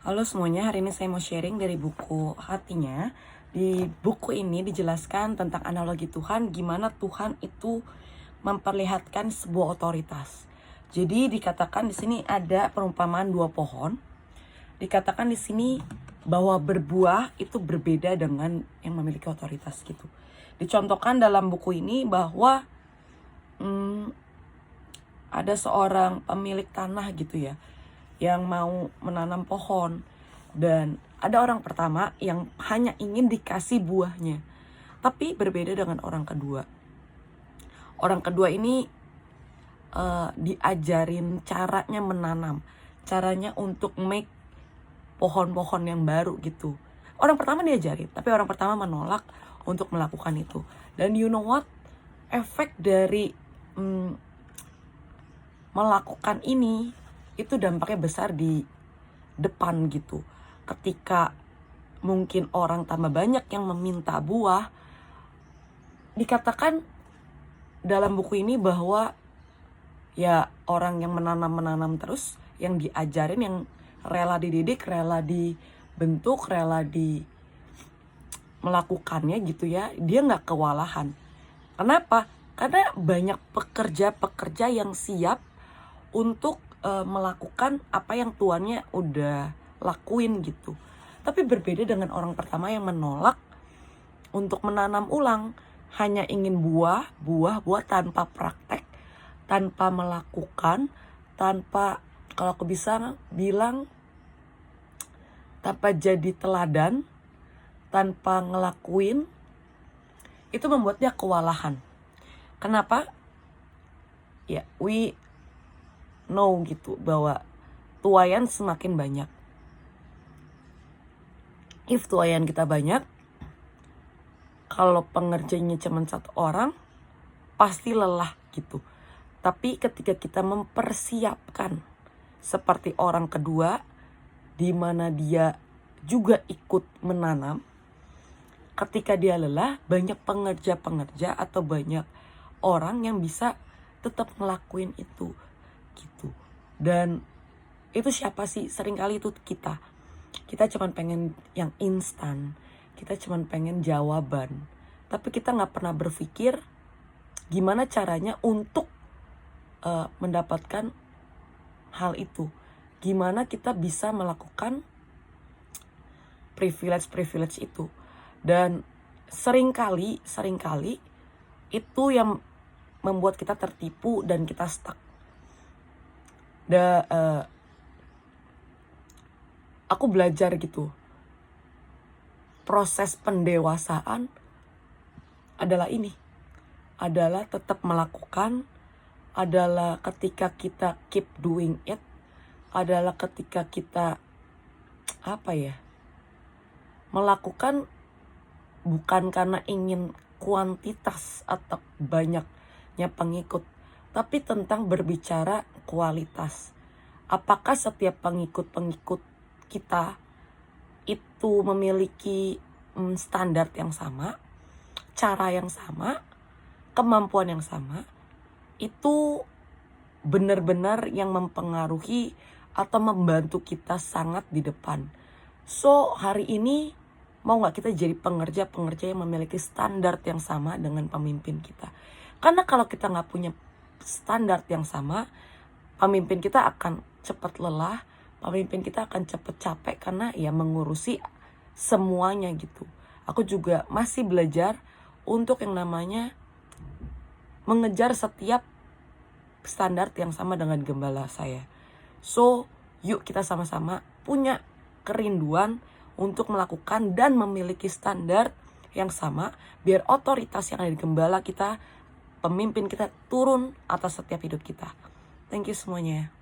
Halo semuanya, hari ini saya mau sharing dari buku Hatinya. Di buku ini dijelaskan tentang analogi Tuhan, gimana Tuhan itu memperlihatkan sebuah otoritas. Jadi dikatakan di sini ada perumpamaan dua pohon. Dikatakan di sini bahwa berbuah itu berbeda dengan yang memiliki otoritas gitu. Dicontohkan dalam buku ini bahwa ada seorang pemilik tanah gitu ya, yang mau menanam pohon, dan ada orang pertama yang hanya ingin dikasih buahnya, tapi berbeda dengan orang kedua. Orang kedua ini diajarin caranya menanam, caranya untuk make pohon-pohon yang baru gitu. Orang pertama diajarin, tapi orang pertama menolak untuk melakukan itu. Dan you know what? Efek dari melakukan ini itu dampaknya besar di depan gitu. Ketika mungkin orang tambah banyak yang meminta buah, dikatakan dalam buku ini bahwa ya orang yang menanam terus, yang diajarin, yang rela dididik, rela dibentuk, rela melakukannya gitu ya, dia nggak kewalahan. Kenapa? Karena banyak pekerja-pekerja yang siap untuk melakukan apa yang tuannya udah lakuin gitu. Tapi berbeda dengan orang pertama yang menolak untuk menanam ulang, hanya ingin buah tanpa praktek, tanpa melakukan, tanpa, kalau aku bisa bilang, tanpa jadi teladan, tanpa ngelakuin. Itu membuat dia kewalahan. Kenapa? Ya, we know gitu bahwa tuayan semakin banyak. If tuayan kita banyak, kalau pengerjanya cuma satu orang, pasti lelah gitu. Tapi ketika kita mempersiapkan seperti orang kedua, di mana dia juga ikut menanam, ketika dia lelah, banyak pengerja-pengerja atau banyak orang yang bisa tetap ngelakuin itu gitu. Dan itu siapa sih? Seringkali itu kita cuman pengen yang instan, kita cuman pengen jawaban, tapi kita nggak pernah berpikir gimana caranya untuk mendapatkan hal itu, gimana kita bisa melakukan privilege itu. Dan seringkali itu yang membuat kita tertipu dan kita stuck. Aku belajar gitu, proses pendewasaan adalah tetap melakukan, adalah ketika kita keep doing it, adalah ketika kita melakukan bukan karena ingin kuantitas atau banyaknya pengikut, tapi tentang berbicara kualitas. Apakah setiap pengikut kita itu memiliki standar yang sama, cara yang sama, kemampuan yang sama? Itu benar-benar yang mempengaruhi atau membantu kita sangat di depan. So hari ini mau gak kita jadi pengerja-pengerja yang memiliki standar yang sama dengan pemimpin kita? Karena kalau kita gak punya standar yang sama, pemimpin kita akan cepat lelah, pemimpin kita akan cepat capek karena ya mengurusi semuanya gitu. Aku juga masih belajar untuk yang namanya mengejar setiap standar yang sama dengan gembala saya. So, yuk kita sama-sama punya kerinduan untuk melakukan dan memiliki standar yang sama, biar otoritas yang ada di gembala kita, pemimpin kita, turun atas setiap hidup kita. Thank you semuanya.